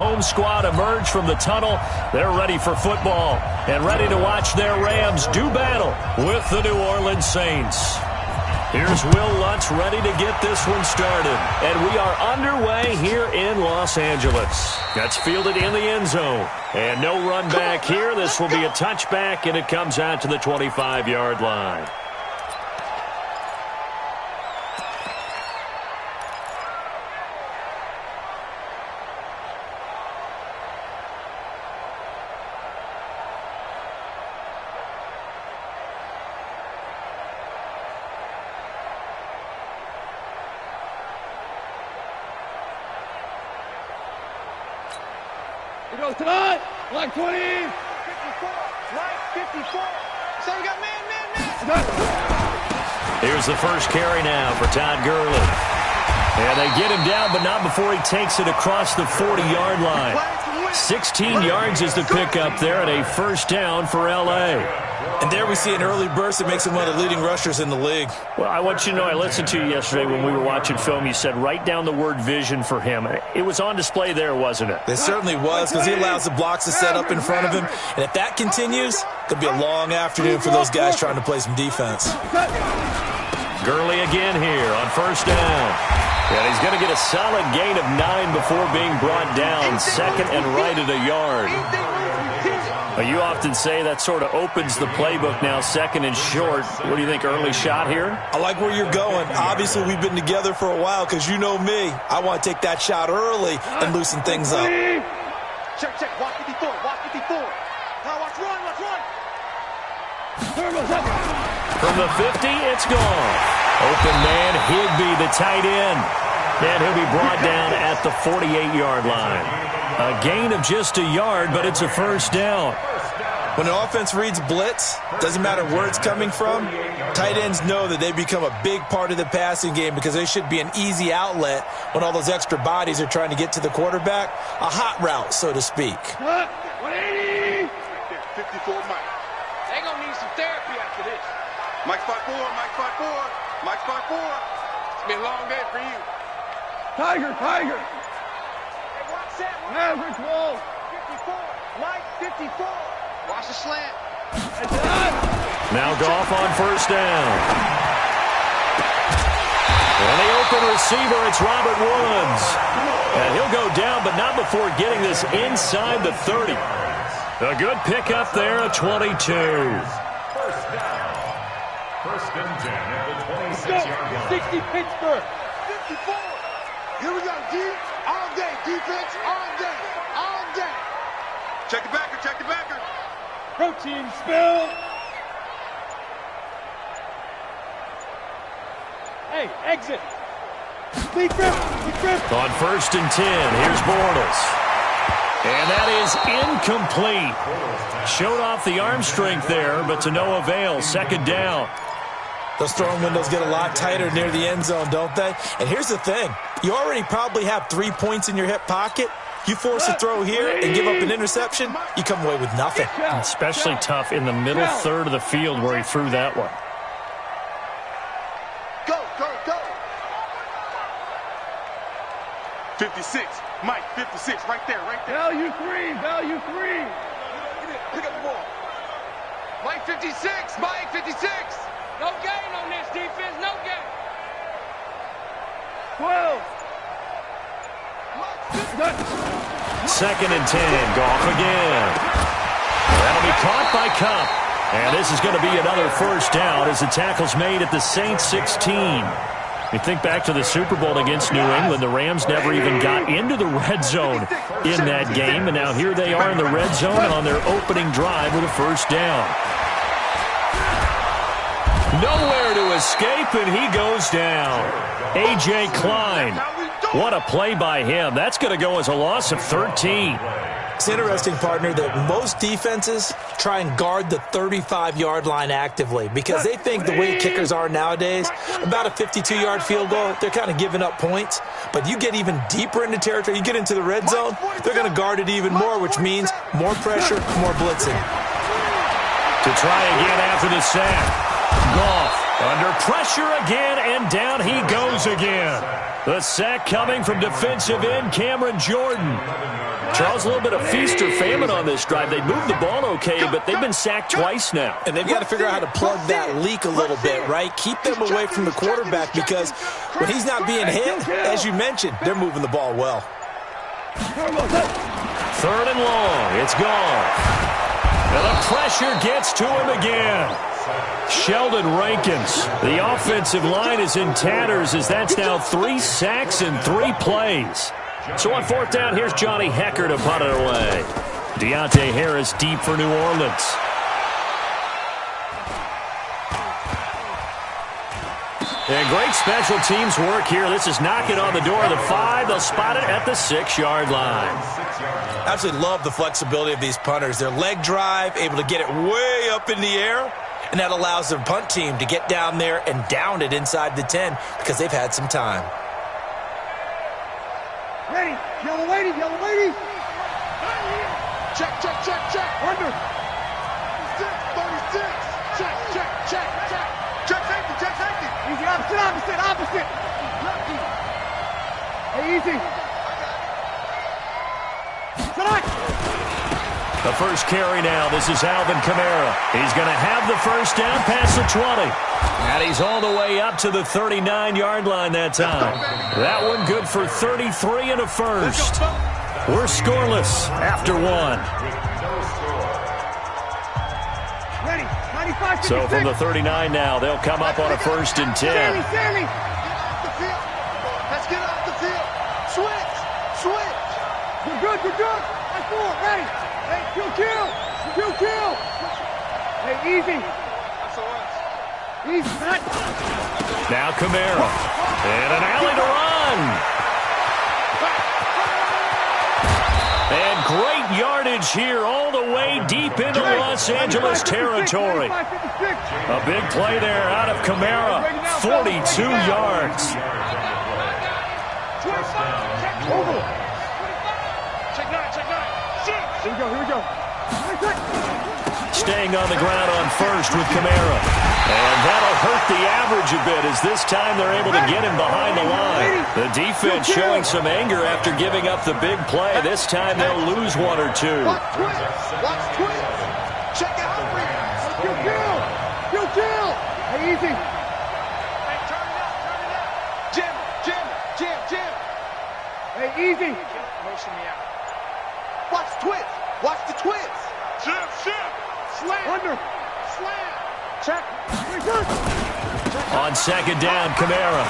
Home squad emerge from the tunnel. They're ready for football and ready to watch their Rams do battle with the New Orleans Saints. Here's Will Lutz ready to get this one started. And we are underway here in Los Angeles. That's fielded in the end zone. And no run back here. This will be a touchback, and it comes out to the 25-yard line. He goes tonight, like 20. 54, like 54. So we got man. Here's the first carry now for Todd Gurley. And they get him down, but not before he takes it across the 40-yard line. 16 yards is the pickup there, and a first down for L.A. And there we see an early burst that makes him one of the leading rushers in the league. Well, I want you to know, I listened to you yesterday when we were watching film. You said write down the word vision for him. It was on display there, wasn't it? It certainly was, because he allows the blocks to set up in front of him. And if that continues, it'll be a long afternoon for those guys trying to play some defense. Gurley again here on first down. And he's going to get a solid gain of 9 before being brought down. Second and right at a yard. You often say that sort of opens the playbook now, second and short. What do you think, early shot here? I like where you're going. Obviously, we've been together for a while because you know me. I want to take that shot early and loosen things up. Check, watch 54, watch 54. Now watch run. From the 50, it's gone. Open man, Higbee, the tight end. And he'll be brought down at the 48-yard line. A gain of just a yard, but it's a first down. When an offense reads blitz, doesn't matter where it's coming from, tight ends know that they become a big part of the passing game because they should be an easy outlet when all those extra bodies are trying to get to the quarterback. A hot route, so to speak. 180. 54 Mike. They're going to need some therapy after this. Mike 5-4. It's going to be a long day for you. Tiger. Hey, watch that. Average wall. 54. Mike 54. Watch the slant. Now Goff on first down. And the open receiver, it's Robert Woods. And he'll go down, but not before getting this inside the 30. A good pickup there at 22. First down. First and 10 at the 26-yard line. 60 Pittsburgh. 54. Here we go, D. All day. Defense all day. Check the backer. Protein spill. Hey, exit. Big grip. On first and 10, here's Bortles. And that is incomplete. Showed off the arm strength there, but to no avail. Second down. Those throwing windows get a lot tighter near the end zone, don't they? And here's the thing. You already probably have 3 points in your hip pocket. You force a throw here and give up an interception, you come away with nothing. Especially tough in the middle third of the field where he threw that one. Go. 56. Mike, 56. Right there. Value three. Pick up the ball. Mike 56. No gain on this defense. No gain. 12. Second and 10. Goff again. That'll be caught by Kupp. And this is going to be another first down as the tackle's made at the Saints 16. You think back to the Super Bowl against New England, the Rams never even got into the red zone in that game. And now here they are in the red zone on their opening drive with a first down. Nowhere to escape, and he goes down. A.J. Klein. What a play by him. That's going to go as a loss of 13. It's interesting, partner, that most defenses try and guard the 35-yard line actively because they think the way kickers are nowadays, about a 52-yard field goal, they're kind of giving up points. But you get even deeper into territory, you get into the red zone, they're going to guard it even more, which means more pressure, more blitzing. To try again after the sack. Goff under pressure again, and down he goes again. The sack coming from defensive end Cameron Jordan. Charles, a little bit of feast or famine on this drive. They moved the ball okay, but they've been sacked twice now. And they've got to figure out how to plug that leak a little bit, right? Keep them away from the quarterback because when he's not being hit, as you mentioned, they're moving the ball well. 3rd and long. It's gone. And the pressure gets to him again. Sheldon Rankins. The offensive line is in tatters as that's now 3 sacks in 3 plays. So on 4th down, here's Johnny Hecker to punt it away. Deontay Harris deep for New Orleans. And great special teams work here. This is knocking on the door of the 5. They'll spot it at the 6-yard line. Absolutely love the flexibility of these punters. Their leg drive, able to get it way up in the air, and that allows their punt team to get down there and down it inside the 10 because they've had some time. Ready, yellow lady, yellow lady. Check, check, check, check. Under. 36. Check, check, check, check. Check safety, check safety. Easy, opposite. Lefty. Hey, easy. The first carry now. This is Alvin Kamara. He's going to have the first down past the 20. And he's all the way up to the 39-yard line that time. That one good for 33 and a first. We're scoreless after 1. Ready, 95, 56. So from the 39 now, they'll come up on a 1st and 10. Sammy. Let's get off the field. Switch. You're good. Let's go, ready. Hey, kill. Hey, easy. Easy, man. Now Kamara. And an alley to run. And great yardage here all the way deep into Los Angeles territory. A big play there out of Kamara. 42 yards. Here we go. Staying on the ground on 1st with Kamara. And that'll hurt the average a bit as this time they're able to get him behind the line. The defense showing some anger after giving up the big play. This time they'll lose 1 or 2. Watch twist. Check out. Kill. Hey, easy. Hey, turn it up. Jim. Hey, easy. Motion me out. Watch the twist. Jim. Slam. Under. Slam. Check. On 2nd down, Kamara.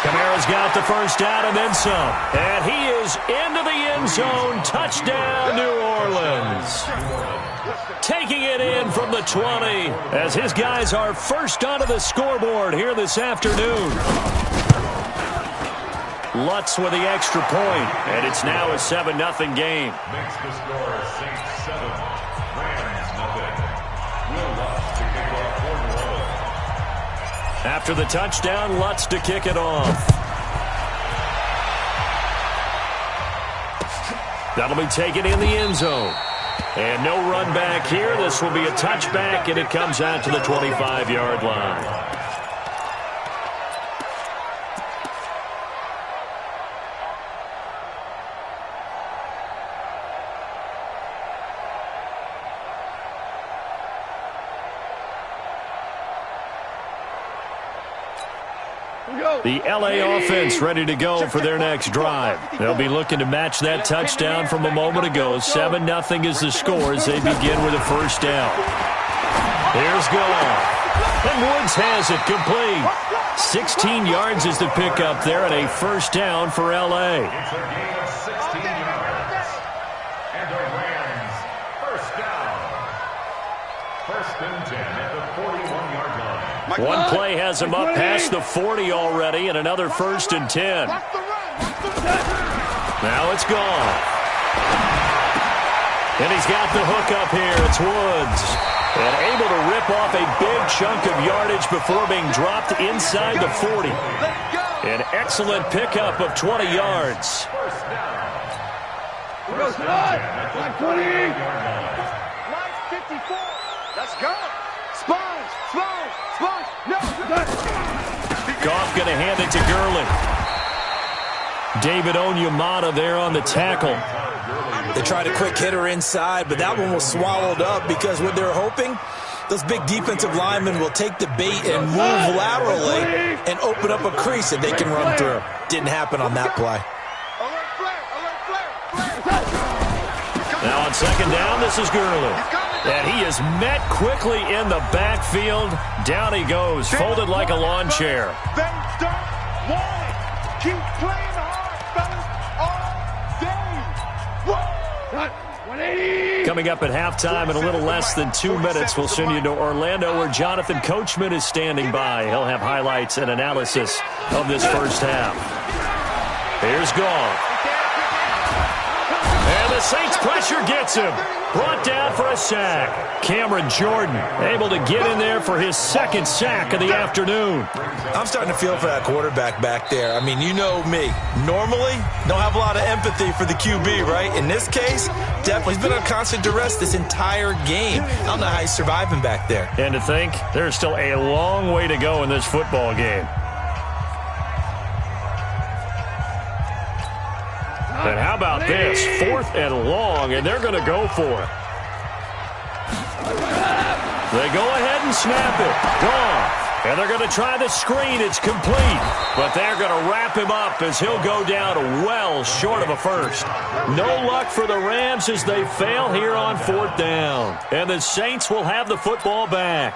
Kamara's got the first down and then some. And he is into the end zone. Touchdown, New Orleans. Taking it in from the 20 as his guys are first onto the scoreboard here this afternoon. Lutz with the extra point, and it's now a 7-0 game. Makes the score Saints 7, Rams 0. Will Lutz to kick off for New Orleans. After the touchdown, Lutz to kick it off. That'll be taken in the end zone. And no run back here. This will be a touchback, and it comes out to the 25-yard line. The L.A. offense ready to go for their next drive. They'll be looking to match that touchdown from a moment ago. 7-0 is the score as they begin with a first down. Here's Goff. And Woods has it complete. 16 yards is the pickup there and a first down for L.A. It's a gain of 16 yards. And the Rams, first down. 1st and 10 at the 41-yard line. One play has him up past the 40 already, and another 1st and 10. Now it's gone. And he's got the hook up here. It's Woods. And able to rip off a big chunk of yardage before being dropped inside the 40. An excellent pickup of 20 yards. First down. First and 10 at the 48-yard line. Line 54. Let's go. Sponge. No. Goff going to hand it to Gurley. David Onyemata there on the tackle. They tried a quick hitter inside, but that one was swallowed up because what they're hoping, those big defensive linemen will take the bait and move laterally and open up a crease that they can run through. Didn't happen on that play. Now on second down, this is Gurley. And he is met quickly in the backfield. Down he goes, folded like a lawn chair. They don't want it. Keep playing hard, fellas, all day. Coming up at halftime in a little less than 2 minutes, we'll send you to Orlando where Jonathan Coachman is standing by. He'll have highlights and analysis of this first half. Here's Gall. And the Saints pressure gets him. Brought down for a sack. Cameron Jordan able to get in there for his second sack of the afternoon. I'm starting to feel for that quarterback back there. I mean, you know me. Normally, don't have a lot of empathy for the QB, right? In this case, definitely. He's been on constant duress this entire game. I don't know how he's surviving back there. And to think, there's still a long way to go in this football game. And how about this? 4th and long, and they're going to go for it. They go ahead and snap it. Gone. And they're going to try the screen. It's complete. But they're going to wrap him up as he'll go down well short of a first. No luck for the Rams as they fail here on 4th down. And the Saints will have the football back.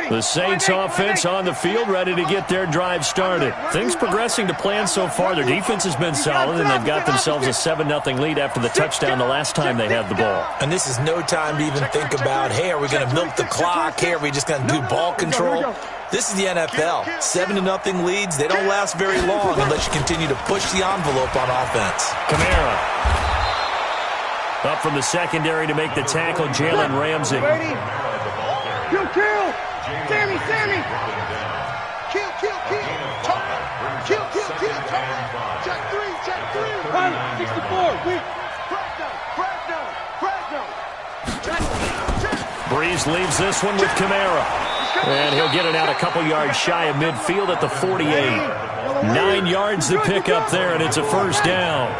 The Saints offense on the field, ready to get their drive started. Things progressing to plan so far. Their defense has been solid, and they've got themselves a 7-0 lead after the touchdown the last time they had the ball. And this is no time to even think about, hey, are we going to milk the clock? Hey, are we just going to do ball control? This is the NFL. 7-0 leads, they don't last very long unless you continue to push the envelope on offense. Kamara. Up from the secondary to make the tackle, Jalen Ramsey. Kill! Sammy! Kill! Check three! 64, weak! Fresno! Breeze leaves this one with Kamara. And he'll get it out a couple yards shy of midfield at the 48. 9 yards to pick up there, and it's a first down.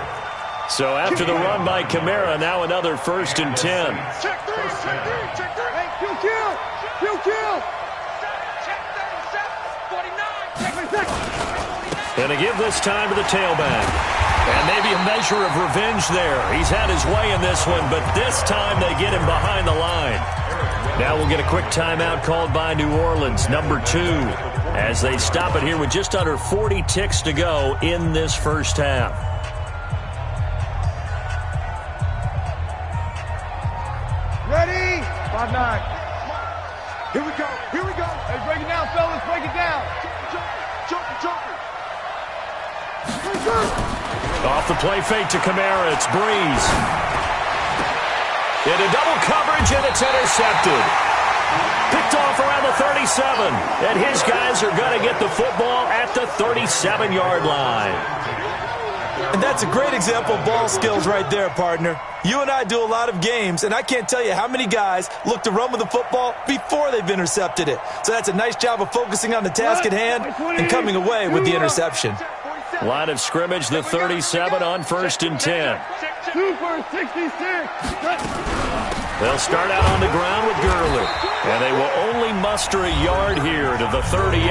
So after the run by Kamara, now another 1st and 10. Check three! Kill! And to give this time to the tailback. And maybe a measure of revenge there. He's had his way in this one, but this time they get him behind the line. Now we'll get a quick timeout called by New Orleans, number 2, as they stop it here with just under 40 ticks to go in this first half. Ready? 5-9. Here we go. Hey, break it down, fellas. Break it down. Jumper. Off the play fake to Kamara. It's Breeze. Into double coverage, and it's intercepted. Picked off around the 37. And his guys are going to get the football at the 37-yard line. And that's a great example of ball skills right there, partner. You and I do a lot of games, and I can't tell you how many guys look to run with the football before they've intercepted it. So that's a nice job of focusing on the task at hand and coming away with the interception. Line of scrimmage, the 37 on 1st and 10. Super 66. They'll start out on the ground with Gurley. And they will only muster a yard here to the 38.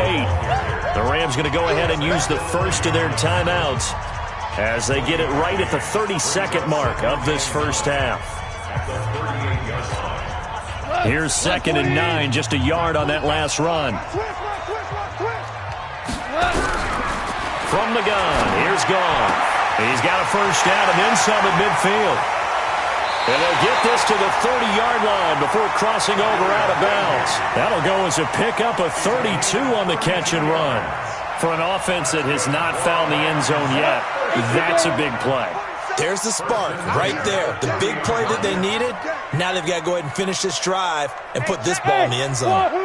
The Rams going to go ahead and use the first of their timeouts as they get it right at the 32nd mark of this first half. Here's 2nd and 9, just a yard on that last run. From the gun, here's Gone. He's got a first down and then some at midfield. And they'll get this to the 30-yard line before crossing over out of bounds. That'll go as a pickup of 32 on the catch and run. For an offense that has not found the end zone yet, that's a big play. There's the spark right there. The big play that they needed. Now they've got to go ahead and finish this drive and put this ball in the end zone. Let's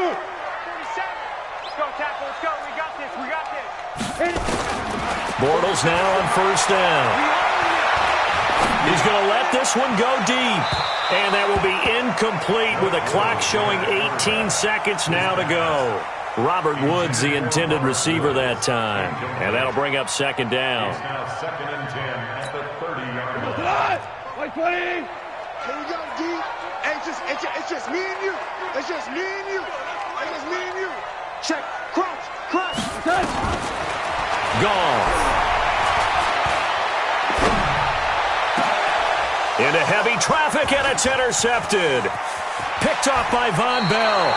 go, tackle. Let's go. We got this. Bortles now on first down. He's going to let this one go deep. And that will be incomplete with a clock showing 18 seconds now to go. Robert Woods, the intended receiver that time. And that'll bring up second down. It's now 2nd and 10 at the 30-yard line. Wait, buddy. Here we go, D. Hey, it's just me and you. It's just me and you. It's just me and you. Check. Crouch. Touch. Gone. Into heavy traffic, and it's intercepted. Picked off by Von Bell.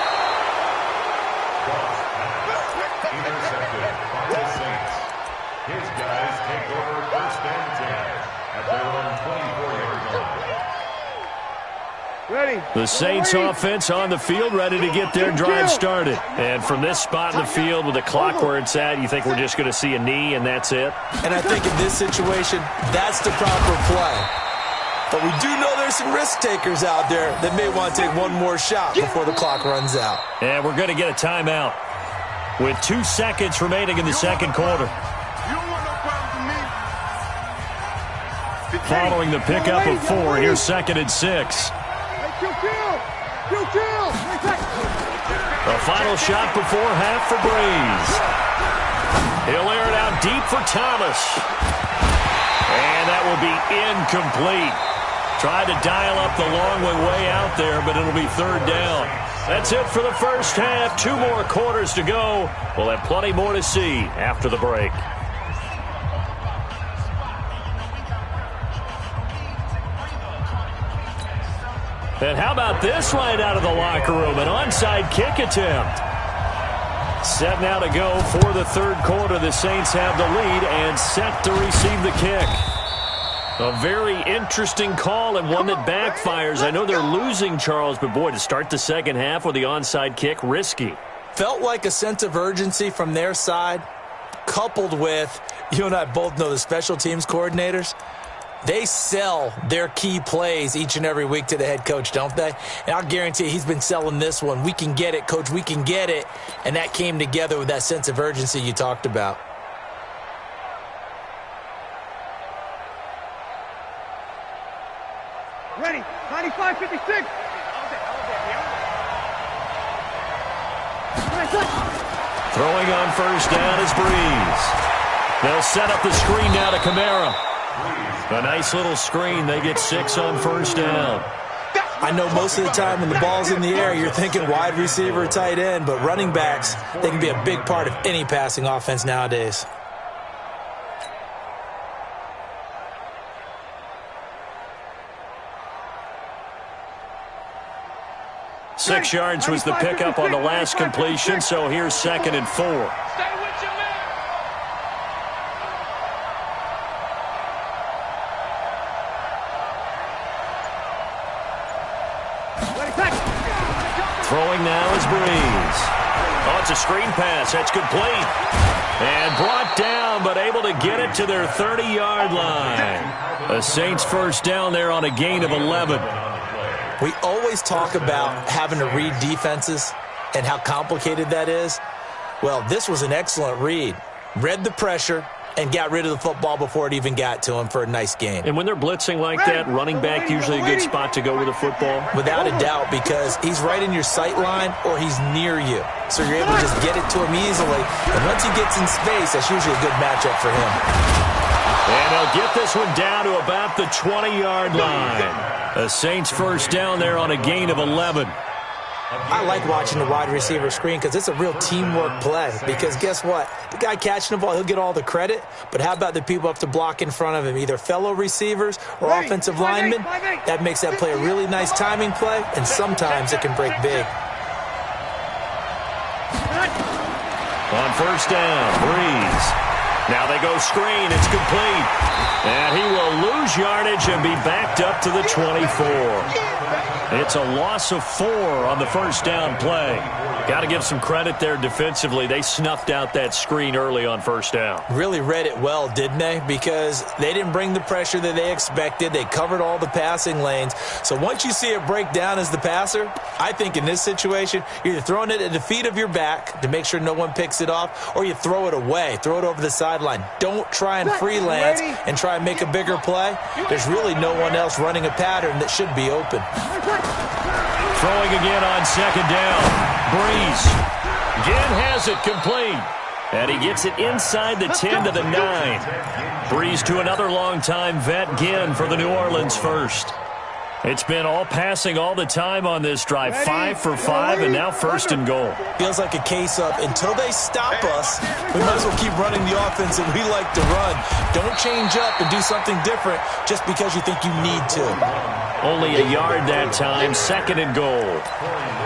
Intercepted by the Saints. His guys take over 1st and 10 at their own 24-yard line. Ready. The Saints offense on the field, ready to get their drive started. And from this spot in the field with the clock where it's at, you think we're just going to see a knee and that's it? And I think in this situation, that's the proper play. But we do know there's some risk takers out there that may want to take one more shot before the clock runs out. And we're going to get a timeout with 2 seconds remaining in the second quarter. You don't want no problem from me. Following the pickup of 4, here's 2nd and 6. Hey, kill. A final shot before half for Breeze. He'll air it out deep for Thomas. And that will be incomplete. Tried to dial up the long way out there, but it'll be 3rd down. That's it for the first half. 2 more quarters to go. We'll have plenty more to see after the break. And how about this right out of the locker room? An onside kick attempt. Set now to go for the 3rd quarter. The Saints have the lead and set to receive the kick. A very interesting call and one that backfires. I know they're losing, Charles, but boy, to start the second half with the onside kick, risky. Felt like a sense of urgency from their side, coupled with, you and I both know the special teams coordinators. They sell their key plays each and every week to the head coach, don't they? And I'll guarantee you he's been selling this one. We can get it, coach, we can get it. And that came together with that sense of urgency you talked about. Ready. 95-56. Throwing on first down is Breeze. They'll set up the screen now to Kamara. A nice little screen. They get 6 on first down. I know most of the time when the ball's in the air, you're thinking wide receiver, tight end, but running backs, they can be a big part of any passing offense nowadays. Six yards was the pickup on the last completion, so here's 2nd and 4. Stay with your man. Throwing now is Breeze. Oh, it's a screen pass. That's complete. And brought down, but able to get it to their 30-yard line. The Saints first down there on a gain of 11. We always talk about having to read defenses and how complicated that is. Well, this was an excellent read. Read the pressure and got rid of the football before it even got to him for a nice gain. And when they're blitzing like that, running back usually a good spot to go with the football? Without a doubt, because he's right in your sight line or he's near you. So you're able to just get it to him easily. And once he gets in space, that's usually a good matchup for him. And they'll get this one down to about the 20-yard line. The Saints first down there on a gain of 11. I like watching the wide receiver screen because it's a real teamwork play. Because guess what? The guy catching the ball, he'll get all the credit. But how about the people up to block in front of him? Either fellow receivers or offensive linemen. That makes that play a really nice timing play, and sometimes it can break big. On first down, Breeze. Now they go screen. It's complete. And he will lose yardage and be backed up to the 24. It's a loss of 4 on the first down play. Got to give some credit there defensively. They snuffed out that screen early on first down. Really read it well, didn't they? Because they didn't bring the pressure that they expected. They covered all the passing lanes. So once you see it break down as the passer, I think in this situation, you're either throwing it at the feet of your back to make sure no one picks it off, or you throw it away, throw it over the sideline. Don't try and freelance and try and make a bigger play. There's really no one else running a pattern that should be open. Throwing again on second down. Breeze again has it complete. And he gets it inside the 10 to the 9. Breeze to another long-time vet, Ginn, for the New Orleans first. It's been all passing all the time on this drive. 5 for 5, and now first and goal. Feels like a case of until they stop us, we might as well keep running the offense that we like to run. Don't change up and do something different just because you think you need to. Only a yard that time, second and goal.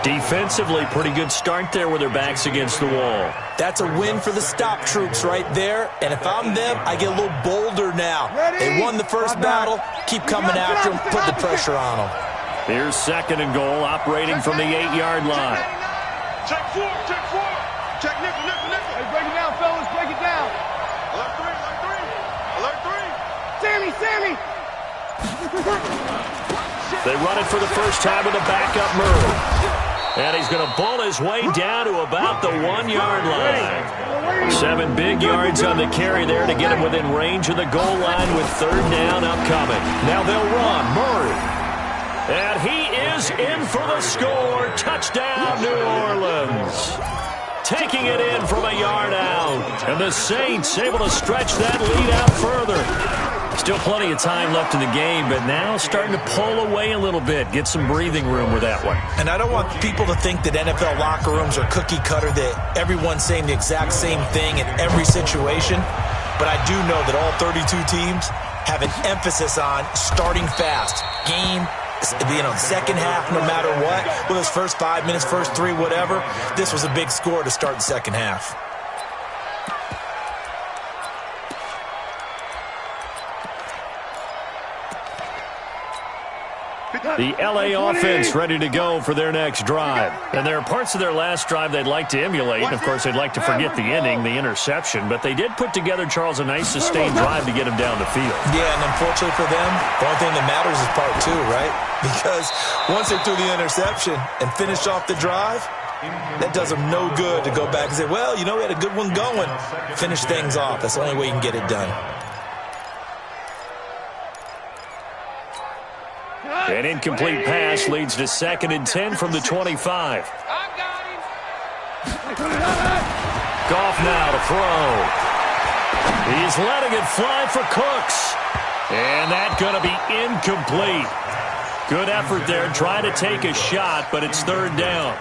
Defensively, pretty good start there with their backs against the wall. That's a win for the stop troops right there. And if I'm them, I get a little bolder now. They won the first battle. Keep coming after them. Put the pressure on them. Here's second and goal, operating from the 8-yard line. Check 4, check 4. Check nickel, nickel, nickel. Hey, break it down, fellas. Break it down. Alert 3, alert 3. Alert 3. Sammy. They run it for the first time with a backup Murray. And he's going to bull his way down to about the 1-yard line. 7 big yards on the carry there to get him within range of the goal line with third down upcoming. Now they'll run. Murray. And he is in for the score. Touchdown, New Orleans. Taking it in from a yard out. And the Saints able to stretch that lead out further. Still plenty of time left in the game, but now starting to pull away a little bit. Get some breathing room with that one. And I don't want people to think that NFL locker rooms are cookie cutter, that everyone's saying the exact same thing in every situation. But I do know that all 32 teams have an emphasis on starting fast. Game, second half, no matter what. Whether it's first 5 minutes, first 3, whatever. This was a big score to start the second half. The L.A. offense ready to go for their next drive. And there are parts of their last drive they'd like to emulate. And, of course, they'd like to forget the inning, the interception. But they did put together, Charles, a nice sustained drive to get him down the field. Yeah, and unfortunately for them, the only thing that matters is part 2, right? Because once they threw the interception and finished off the drive, that does them no good to go back and say, well, we had a good one going. Finish things off. That's the only way you can get it done. An incomplete pass leads to 2nd and 10 from the 25. Goff now to throw. He's letting it fly for Cooks. And that's going to be incomplete. Good effort there, trying to take a shot, but it's third down.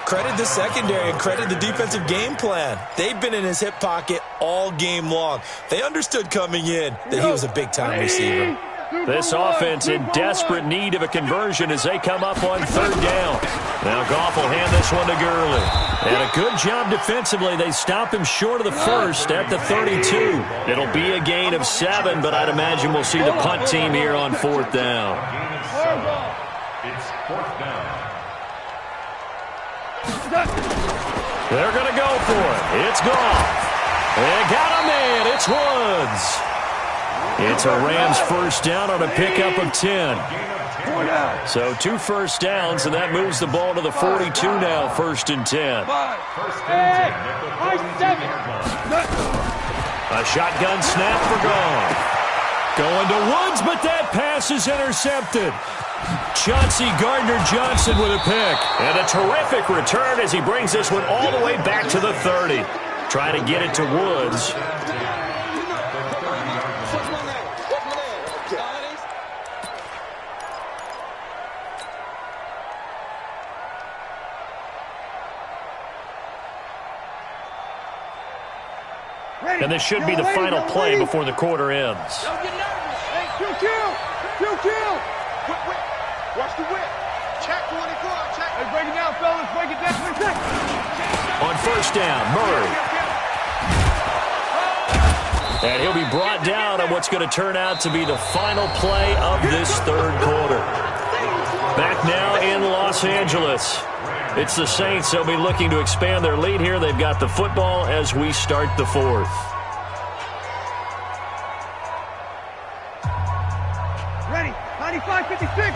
Credit the secondary and credit the defensive game plan. They've been in his hip pocket all game long. They understood coming in that he was a big-time receiver. This offense in desperate need of a conversion as they come up on third down. Now Goff will hand this one to Gurley. And a good job defensively. They stop him short of the first at the 32. It'll be a gain of 7, but I'd imagine we'll see the punt team here on fourth down. It's fourth down. They're going to go for it. It's Goff. They got a man. It's Woods. It's a Rams first down on a pickup of 10. So 2 first downs, and that moves the ball to the 42 now, 1st and 10. A shotgun snap for Goff. Going to Woods, but that pass is intercepted. Chauncey Gardner-Johnson with a pick. And a terrific return as he brings this one all the way back to the 30. Trying to get it to Woods. And this should be the final play before the quarter ends. Don't get nervous. Hey, kill. Watch the whip. Check 24. Check. Hey, break it down, fellas. Break it down. On first down, Murray. And he'll be brought down on what's going to turn out to be the final play of this third quarter. Back now in Los Angeles. It's the Saints. They'll be looking to expand their lead here. They've got the football as we start the fourth. Ready. 95-56.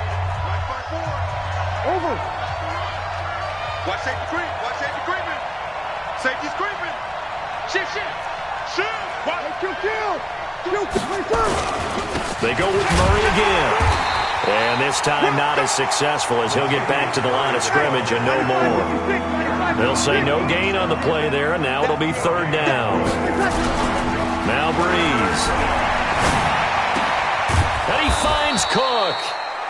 Over. Watch safety creep. Watch safety creeping. Safety's creeping. Shift. Kill. They go with Murray again. And this time not as successful as he'll get back to the line of scrimmage and no more. They'll say no gain on the play there, and now it'll be third down. Now Breeze. And he finds Cook.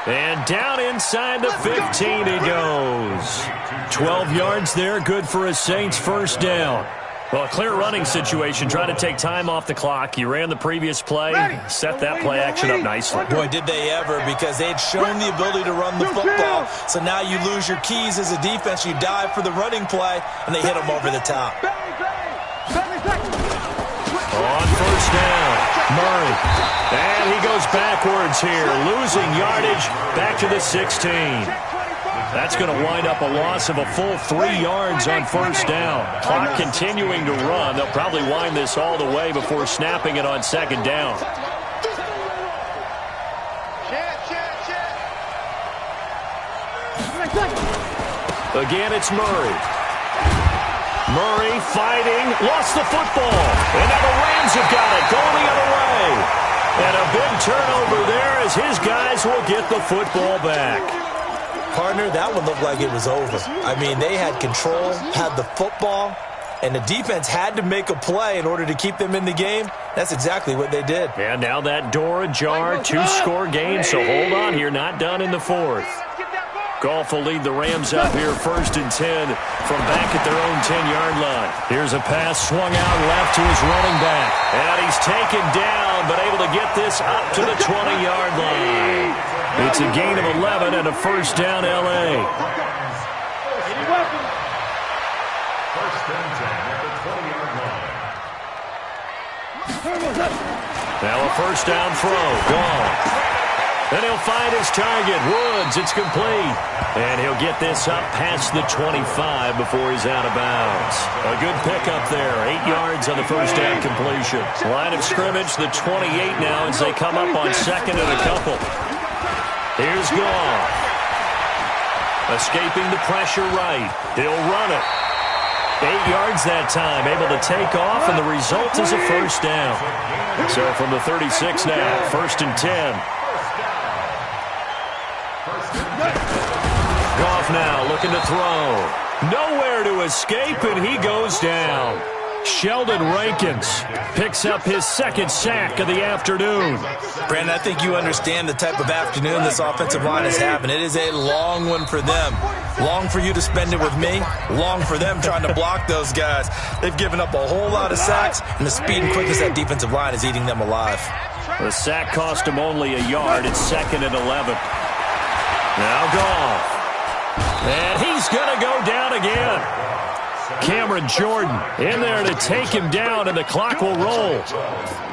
And down inside the 15 he goes. 12 yards there, good for a Saints first down. Well, a clear running situation, trying to take time off the clock. You ran the previous play, set that play action up nicely. Boy, did they ever, because they'd shown the ability to run the football. So now you lose your keys as a defense. You dive for the running play, and they hit them over the top. On first down, Murray. And he goes backwards here, losing yardage back to the 16. That's going to wind up a loss of a full 3 yards on first down. Clock continuing to run. They'll probably wind this all the way before snapping it on second down. Again, it's Murray. Murray fighting, lost the football. And now the Rams have got it, going the other way. And a big turnover there as his guys will get the football back. Partner, that one looked like it was over. I mean, they had control, had the football, and the defense had to make a play in order to keep them in the game. That's exactly what they did. And now that door ajar, two-score game, so hold on here, not done in the fourth. Goff will lead the Rams up here first and 10 from back at their own 10-yard line. Here's a pass swung out left to his running back. And he's taken down, but able to get this up to the 20-yard line. It's a gain of 11 and a first down, L.A. First and 10 at the 20-yard line. Now a first down throw. Gone. Then he'll find his target. Woods, it's complete. And he'll get this up past the 25 before he's out of bounds. A good pickup there. 8 yards on the first down completion. Line of scrimmage, the 28 now as they come up on second and a couple. Here's Goff. Escaping the pressure right. He'll run it. 8 yards that time, able to take off, and the result is a first down. So from the 36 now, first and 10. Goff now looking to throw. Nowhere to escape, and he goes down. Sheldon Rankins picks up his second sack of the afternoon. Brandon, I think you understand the type of afternoon this offensive line is having. It is a long one for them. Long for you to spend it with me. Long for them trying to block those guys. They've given up a whole lot of sacks, and the speed and quickness of that defensive line is eating them alive. The sack cost him only a yard. It's second and 11. Now Goff. And he's going to go down again. Cameron Jordan in there to take him down, and the clock will roll.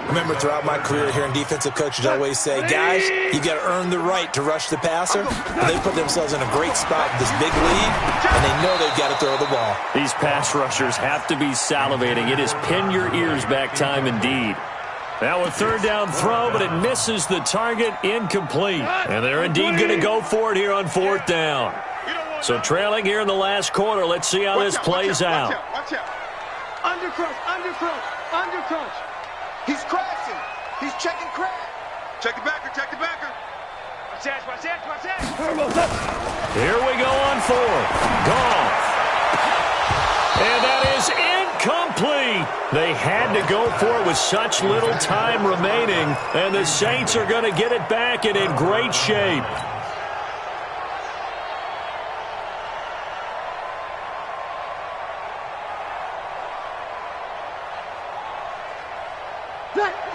Remember, throughout my career here in defensive coaches, I always say, guys, you got to earn the right to rush the passer. And they put themselves in a great spot with this big lead, and they know they've got to throw the ball. These pass rushers have to be salivating. It is pin your ears back time indeed. Now a third down throw, but it misses the target, incomplete. And they're indeed going to go for it here on fourth down. So trailing here in the last quarter, let's see how this plays out. Watch out. Undercrunch. He's crashing. He's checking crash. Check the backer. Watch that. Here we go on fourth. Goff. And that is incomplete. They had to go for it with such little time remaining, and the Saints are going to get it back and in great shape.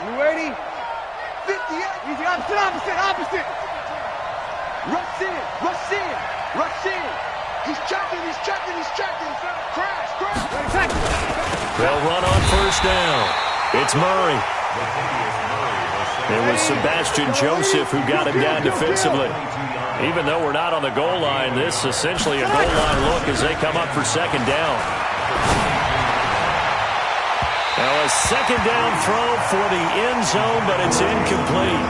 You ready? 58. Easy, opposite. Rush in. He's checking. Crash. They'll run on first down. It's Murray. It was Sebastian Joseph who got him down defensively. Even though we're not on the goal line, this is essentially a goal line look as they come up for second down. Now a second down throw for the end zone, but it's incomplete.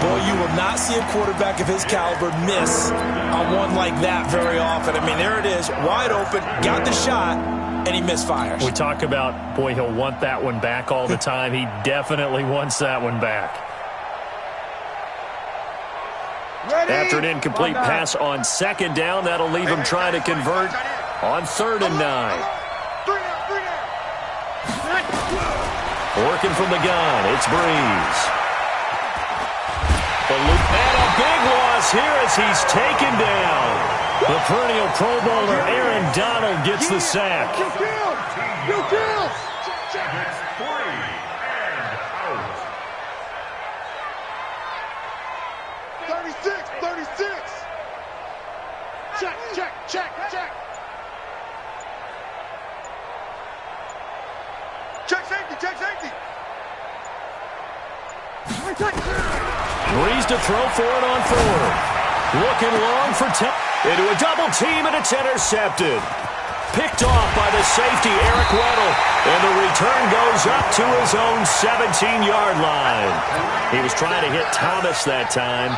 Boy, you will not see a quarterback of his caliber miss on one like that very often. I mean, there it is, wide open, got the shot, and he misfires. We talk about, boy, he'll want that one back all the time. He definitely wants that one back. Ready? After an incomplete pass on second down, that'll leave him trying to convert on 3rd and 9. Working from the gun, it's Breeze. And a big loss here as he's taken down. The perennial Pro Bowler Aaron Donald gets the sack. You kills! 36, 36. Check. Check safety. Breeze to throw for it on 4th. Looking long for 10. Into a double team, and it's intercepted. Picked off by the safety, Eric Weddle. And the return goes up to his own 17-yard line. He was trying to hit Thomas that time.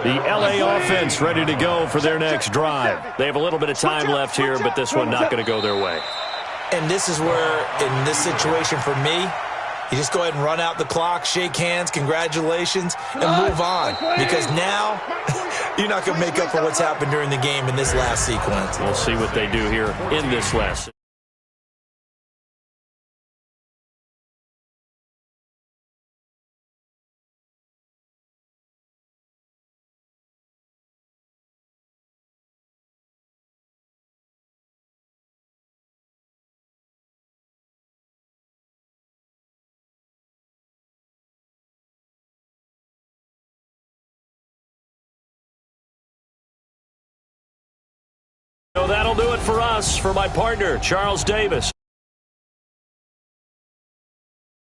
The LA offense ready to go for their next drive. They have a little bit of time left here, but this one not going to go their way. And this is where, in this situation for me, you just go ahead and run out the clock, shake hands, congratulations, and move on. Because now, you're not going to make up for what's happened during the game in this last sequence. We'll see what they do here in this last. So that'll do it for us. For my partner, Charles Davis.